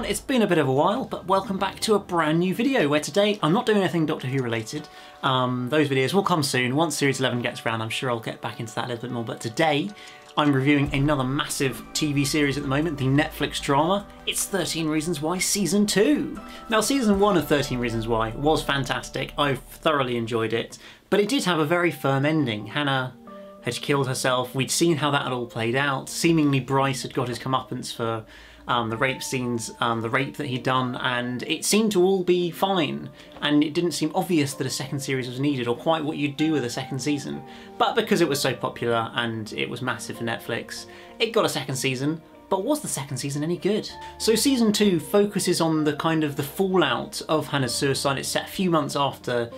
everyone, it's been a bit of a while, but welcome back to a brand new video where today I'm not doing anything Doctor Who related. Those videos will come soon. Once Series 11 gets around, I'm sure I'll get back into that a little bit more, but today I'm reviewing another massive TV series at the moment, the Netflix drama. It's 13 Reasons Why Season 2. Now, Season 1 of 13 Reasons Why was fantastic. I thoroughly enjoyed it, but it did have a very firm ending. Hannah had killed herself. We'd seen how that had all played out. Seemingly Bryce had got his comeuppance for the rape scenes, the rape that he'd done, and it seemed to all be fine. And it didn't seem obvious that a second series was needed, or quite what you'd do with a second season. But because it was so popular and it was massive for Netflix, it got a second season. But was the second season any good? So Season 2 focuses on the kind of the fallout of Hannah's suicide. It's set a few months after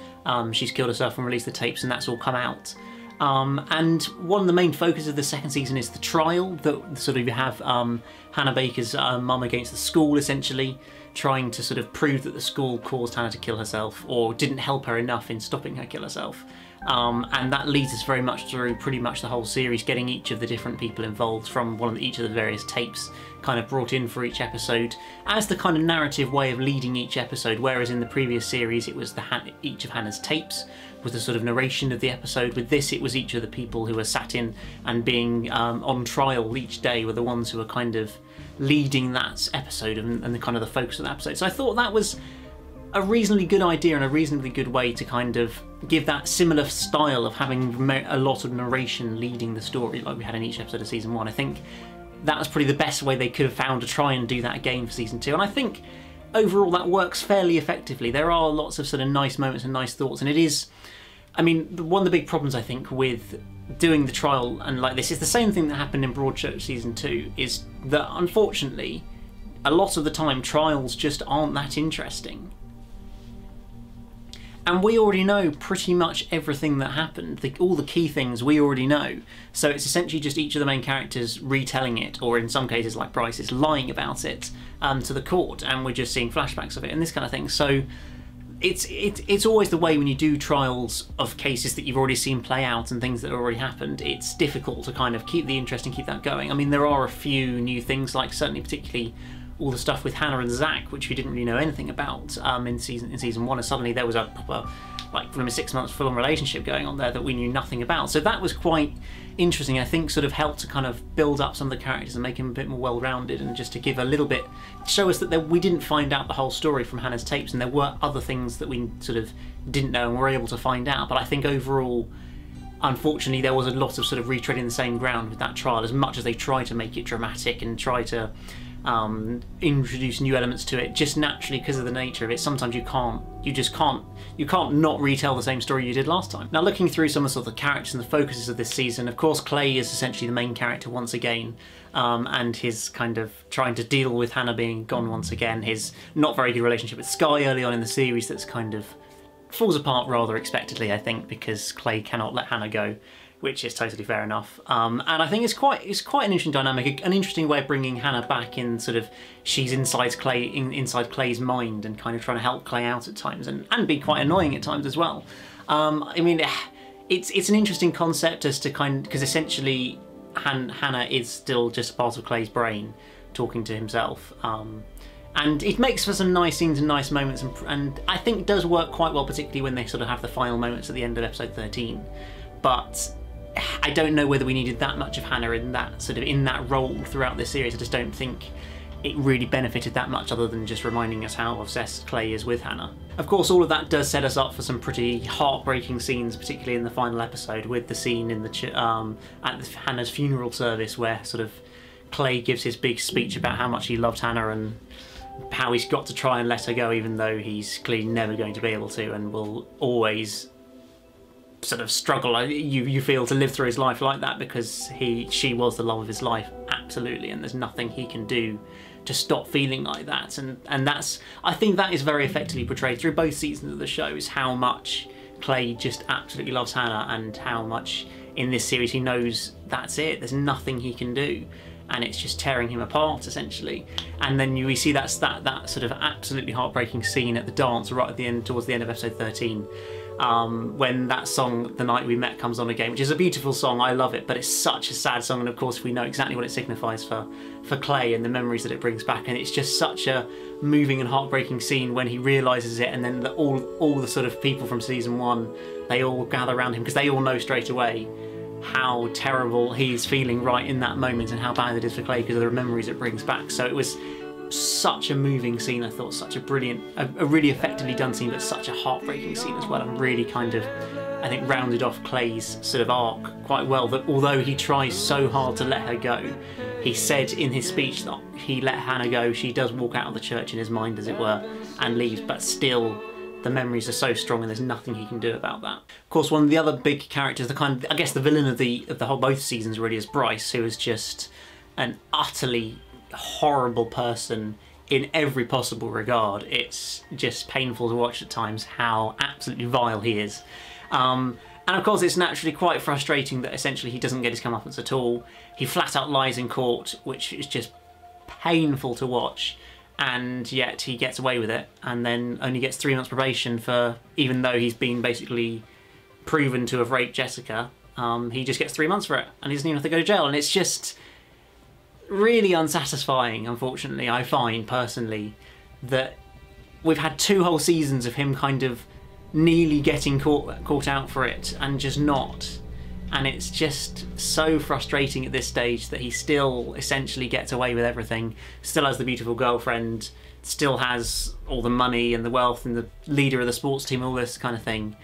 she's killed herself and released the tapes, and that's all come out. And one of the main focuses of the second season is the trial that sort of you have Hannah Baker's mum against the school, essentially trying to sort of prove that the school caused Hannah to kill herself or didn't help her enough in stopping her kill herself. And that leads us very much through pretty much the whole series, getting each of the different people involved from each of the various tapes kind of brought in for each episode as the kind of narrative way of leading each episode, whereas in the previous series it was each of Hannah's tapes was the sort of narration of the episode. With this, it was each of the people who were sat in and being on trial each day were the ones who were kind of leading that episode and the kind of the focus of the episode. So I thought that was a reasonably good idea and a reasonably good way to kind of give that similar style of having a lot of narration leading the story like we had in each episode of Season 1. I think that was probably the best way they could have found to try and do that again for Season 2. And I think overall that works fairly effectively. There are lots of sort of nice moments and nice thoughts, and it is, I mean, one of the big problems I think with doing the trial and like this is the same thing that happened in Broadchurch Season 2, is that unfortunately a lot of the time trials just aren't that interesting. And we already know pretty much everything that happened, all the key things we already know. So it's essentially just each of the main characters retelling it, or in some cases like Bryce is lying about it to the court, and we're just seeing flashbacks of it and this kind of thing. So it's always the way when you do trials of cases that you've already seen play out and things that have already happened, it's difficult to kind of keep the interest and keep that going. I mean, there are a few new things, like certainly particularly all the stuff with Hannah and Zach, which we didn't really know anything about in season 1, and suddenly there was a proper, like, from a 6 months full-on relationship going on there that we knew nothing about. So that was quite interesting, I think sort of helped to kind of build up some of the characters and make them a bit more well-rounded, and just to give a little bit, show us that we didn't find out the whole story from Hannah's tapes, and there were other things that we sort of didn't know and were able to find out. But I think overall, unfortunately, there was a lot of sort of retreading the same ground with that trial. As much as they try to make it dramatic and try to introduce new elements to it, just naturally because of the nature of it, sometimes you can't not retell the same story you did last time. Now, looking through some of the sort of characters and the focuses of this season, of course Clay is essentially the main character once again, and his kind of trying to deal with Hannah being gone once again, his not very good relationship with Skye early on in the series that's kind of falls apart rather expectedly, I think, because Clay cannot let Hannah go, which is totally fair enough. And I think it's quite an interesting dynamic, an interesting way of bringing Hannah back in. Sort of, she's inside Clay's mind and kind of trying to help Clay out at times, and be quite annoying at times as well. I mean, it's an interesting concept as to because essentially Hannah is still just part of Clay's brain talking to himself. And it makes for some nice scenes and nice moments, and I think it does work quite well, particularly when they sort of have the final moments at the end of episode 13. But I don't know whether we needed that much of Hannah in that role throughout this series. I just don't think it really benefited that much, other than just reminding us how obsessed Clay is with Hannah. Of course, all of that does set us up for some pretty heartbreaking scenes, particularly in the final episode, with the scene in at Hannah's funeral service, where sort of Clay gives his big speech about how much he loved Hannah and how he's got to try and let her go, even though he's clearly never going to be able to, and will always sort of struggle, you feel, to live through his life like that, because she was the love of his life, absolutely, and there's nothing he can do to stop feeling like that. And that's, I think that is very effectively portrayed through both seasons of the show, is how much Clay just absolutely loves Hannah, and how much in this series he knows that's it, there's nothing he can do, and it's just tearing him apart essentially. And then we see that sort of absolutely heartbreaking scene at the dance right at the end, towards the end of episode 13, when that song, The Night We Met, comes on again, which is a beautiful song, I love it, but it's such a sad song, and of course we know exactly what it signifies for Clay and the memories that it brings back, and it's just such a moving and heartbreaking scene when he realises it, and then all the sort of people from season 1, they all gather around him because they all know straight away how terrible he's feeling right in that moment and how bad it is for Clay because of the memories it brings back. So it was such a moving scene, I thought, such a brilliant, a really effectively done scene, but such a heartbreaking scene as well, and really kind of, I think, rounded off Clay's sort of arc quite well, that although he tries so hard to let her go, he said in his speech that he let Hannah go, she does walk out of the church in his mind, as it were, and leaves, but still the memories are so strong and there's nothing he can do about that. Of course, one of the other big characters, the kind of, I guess the villain of the whole both seasons really, is Bryce, who is just an utterly horrible person in every possible regard. It's just painful to watch at times how absolutely vile he is. And of course it's naturally quite frustrating that essentially he doesn't get his comeuppance at all. He flat out lies in court, which is just painful to watch, and yet he gets away with it and then only gets 3 months probation for, even though he's been basically proven to have raped Jessica, he just gets 3 months for it and he doesn't even have to go to jail. And it's just really unsatisfying, unfortunately, I find personally, that we've had 2 whole seasons of him kind of nearly getting caught out for it and just not. And it's just so frustrating at this stage that he still essentially gets away with everything, still has the beautiful girlfriend, still has all the money and the wealth and the leader of the sports team, all this kind of thing,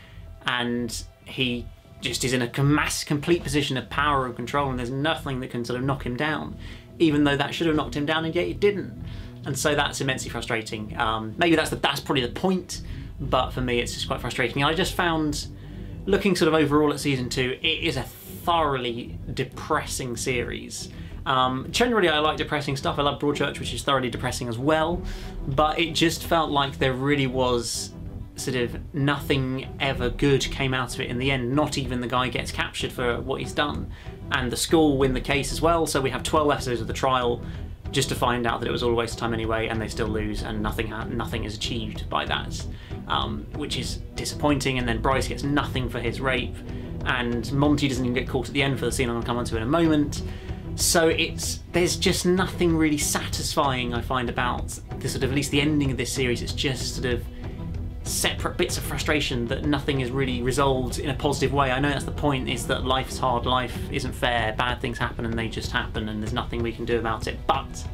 and he just is in a complete position of power and control, and there's nothing that can sort of knock him down, even though that should have knocked him down, and yet it didn't. And so that's immensely frustrating. Maybe that's probably the point, but for me it's just quite frustrating. I just found, looking sort of overall at season 2, it is a thoroughly depressing series. Generally I like depressing stuff. I love Broadchurch, which is thoroughly depressing as well, but it just felt like there really was sort of nothing ever good came out of it in the end. Not even the guy gets captured for what he's done, and the school win the case as well, so we have 12 episodes of the trial just to find out that it was all a waste of time anyway, and they still lose, and nothing is achieved by that, which is disappointing. And then Bryce gets nothing for his rape, and Monty doesn't even get caught at the end for the scene I'm going to come on to in a moment. So there's just nothing really satisfying, I find, about the sort of, at least the ending of this series. It's just sort of separate bits of frustration that nothing is really resolved in a positive way. I know that's the point, is that life is hard, life isn't fair, bad things happen and they just happen and there's nothing we can do about it. But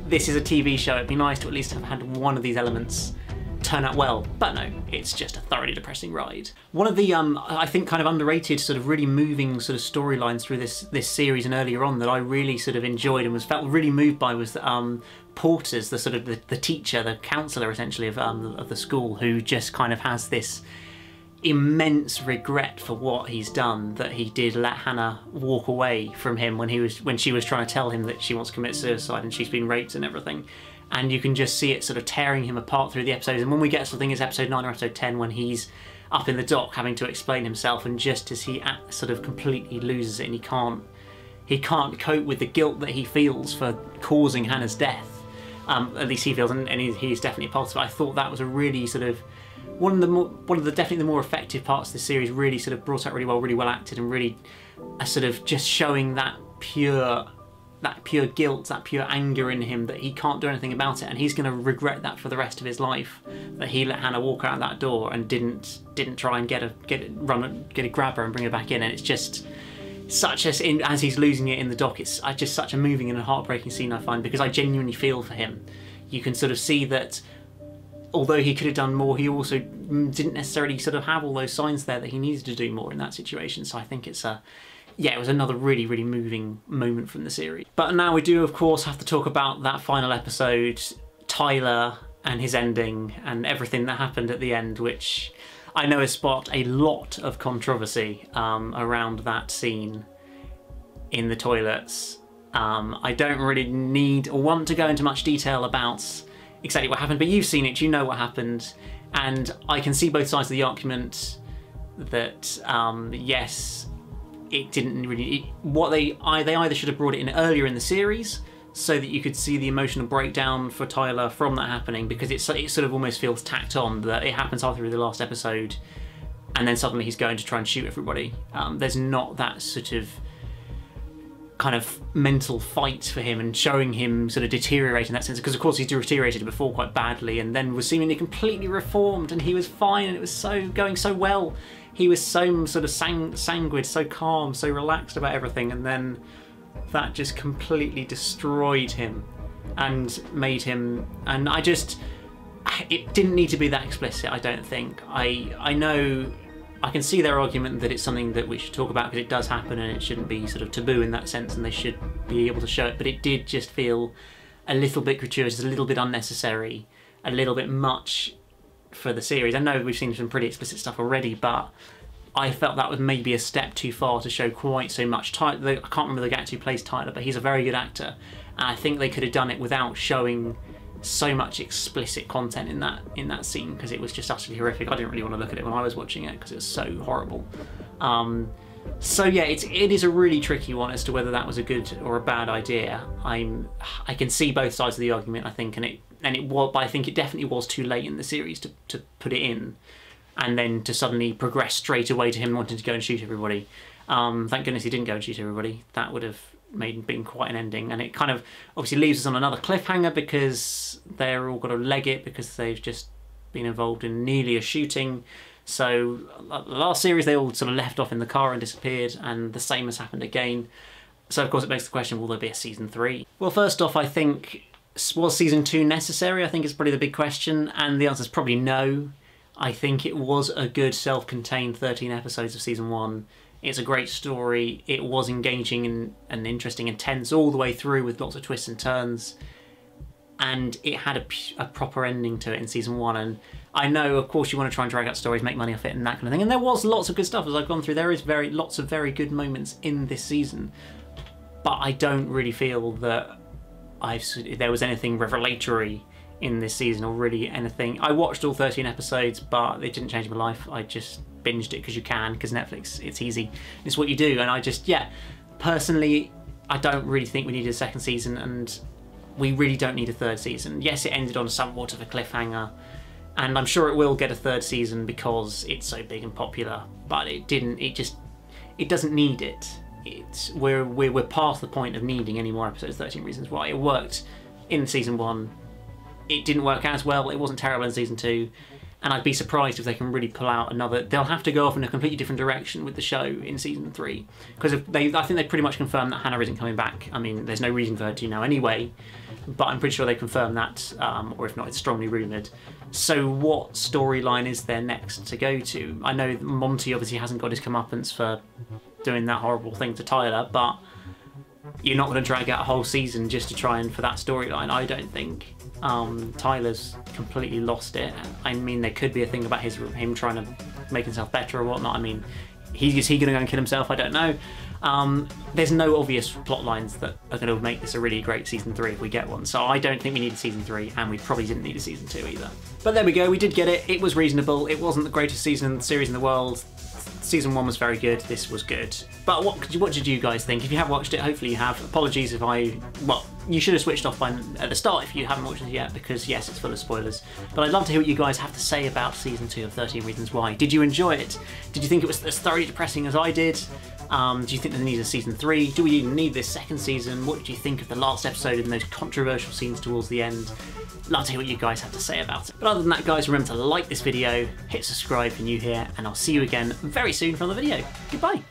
this is a TV show, it'd be nice to at least have had one of these elements turn out well, but no, it's just a thoroughly depressing ride. One of the, I think, kind of underrated, sort of really moving sort of storylines through this series and earlier on that I really sort of enjoyed and felt really moved by was Porter's, the sort of the teacher, the counsellor essentially of the school, who just kind of has this immense regret for what he's done, that he did let Hannah walk away from him when she was trying to tell him that she wants to commit suicide and she's been raped and everything. And you can just see it sort of tearing him apart through the episodes. And when we get to, I think it's episode 9 or episode 10, when he's up in the dock having to explain himself, and just as he sort of completely loses it and he can't cope with the guilt that he feels for causing Hannah's death, at least he feels, and he's definitely a part of it. I thought that was a really sort of one of the definitely the more effective parts of the series, really sort of brought out really well acted, and really sort of just showing that pure guilt, that pure anger in him, that he can't do anything about it, and he's going to regret that for the rest of his life, that he let Hannah walk out that door and didn't try and grab her and bring her back in. And it's just such as he's losing it in the dock, it's just such a moving and a heartbreaking scene, I find, because I genuinely feel for him. You can sort of see that although he could have done more, he also didn't necessarily sort of have all those signs there that he needed to do more in that situation. So I think it's it was another really moving moment from the series. But now we do, of course, have to talk about that final episode, Tyler and his ending and everything that happened at the end, which I know has sparked a lot of controversy around that scene in the toilets. I don't really need or want to go into much detail about exactly what happened, but you've seen it, you know what happened, and I can see both sides of the argument that yes, it didn't really. They either should have brought it in earlier in the series so that you could see the emotional breakdown for Tyler from that happening, because it sort of almost feels tacked on that it happens halfway through the last episode and then suddenly he's going to try and shoot everybody. There's not that sort of kind of mental fight for him and showing him sort of deteriorate in that sense, because of course he's deteriorated before quite badly and then was seemingly completely reformed, and he was fine and it was so going so well. He was so sort of sanguine, so calm, so relaxed about everything, and then that just completely destroyed him and made him, and it didn't need to be that explicit, I don't think. I know I can see their argument that it's something that we should talk about because it does happen and it shouldn't be sort of taboo in that sense, and they should be able to show it, but it did just feel a little bit gratuitous, a little bit unnecessary, a little bit much for the series. I know we've seen some pretty explicit stuff already, but I felt that was maybe a step too far to show quite so much. I can't remember the actor who plays Tyler, but he's a very good actor, and I think they could have done it without showing so much explicit content in that scene, because it was just utterly horrific. I didn't really want to look at it when I was watching it because it was so horrible. So yeah, it is a really tricky one as to whether that was a good or a bad idea. I can see both sides of the argument, I think, and it was, but I think it definitely was too late in the series to put it in, and then to suddenly progress straight away to him wanting to go and shoot everybody. Thank goodness he didn't go and shoot everybody. That would have been quite an ending, and it kind of obviously leaves us on another cliffhanger because they're all got to leg it because they've just been involved in nearly a shooting. So the last series they all sort of left off in the car and disappeared, and the same has happened again. So of course it begs the question, will there be a season 3? Well, first off, I think, was season 2 necessary? I think it's probably the big question, and the answer is probably no. I think it was a good self-contained 13 episodes of season 1. It's a great story. It was engaging and interesting and tense all the way through with lots of twists and turns. And it had a proper ending to it in season 1. And I know, of course, you want to try and drag out stories, make money off it and that kind of thing. And there was lots of good stuff as I've gone through. There is lots of very good moments in this season. But I don't really feel that there was anything revelatory in this season, or really anything. I watched all 13 episodes, but it didn't change my life. I just binged it because you can, because Netflix, it's easy, it's what you do. And personally, I don't really think we needed a second season, and we really don't need a third season. Yes, it ended on somewhat of a cliffhanger, and I'm sure it will get a third season because it's so big and popular, but it doesn't need it. We're past the point of needing any more episodes. 13 Reasons Why. It worked in season 1. It didn't work as well. It wasn't terrible in season 2. And I'd be surprised if they can really pull out another. They'll have to go off in a completely different direction with the show in season 3, because I think they pretty much confirmed that Hannah isn't coming back. I mean, there's no reason for her to now anyway, but I'm pretty sure they confirmed that, or if not, it's strongly rumoured. So what storyline is there next to go to? I know Monty obviously hasn't got his comeuppance for doing that horrible thing to Tyler, but you're not going to drag out a whole season just to try and for that storyline, I don't think. Tyler's completely lost it. I mean, there could be a thing about him trying to make himself better or whatnot. I mean, is he going to go and kill himself? I don't know. There's no obvious plot lines that are going to make this a really great season 3 if we get one. So I don't think we need a season 3, and we probably didn't need a season 2 either. But there we go, we did get it. It was reasonable. It wasn't the greatest series in the world. Season 1 was very good, this was good. But what did you guys think? If you have watched it, hopefully you have. Apologies if you should have switched off at the start if you haven't watched it yet, because yes, it's full of spoilers. But I'd love to hear what you guys have to say about season 2 of 13 Reasons Why. Did you enjoy it? Did you think it was as thoroughly depressing as I did? Do you think there needs a season 3? Do we even need this second season? What did you think of the last episode and those controversial scenes towards the end? Love to hear what you guys have to say about it. But other than that, guys, remember to like this video, hit subscribe if you're new here, and I'll see you again very soon for another video. Goodbye.